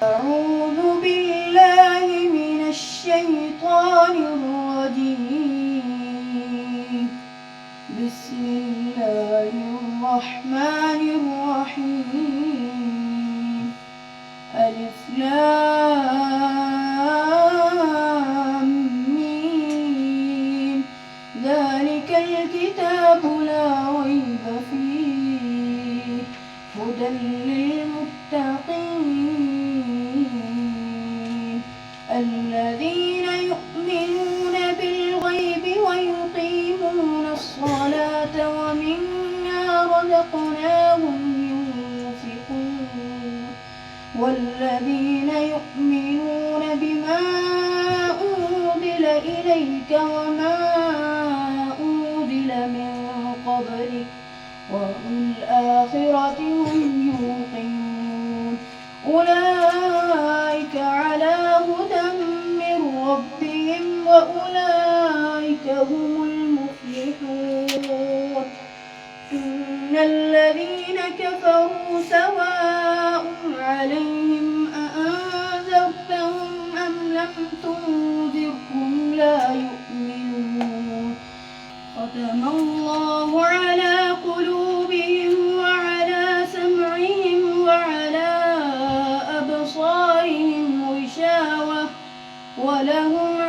أعوذ بالله من الشيطان الرجيم. بسم الله الرحمن الرحيم. ألف لام ميم. ذلك الكتاب لا ريب فيه هدى للمتقين الذين يؤمنون بالغيب ويقيمون الصلاة ومما رزقناهم ينفقون والذين يؤمنون بما أنزل إليك وما أنزل من قبلك وبالآخرة هم يوقنون أولئك على هدى من ربهم وأولئك هم المفلحون. إن الذين كفروا سواء عليهم أأنذرتهم أم لم تنذرهم لا يؤمنون. ختم الله على قلوبهم وعلى سمعهم وعلى أبصارهم غشاوة ولهم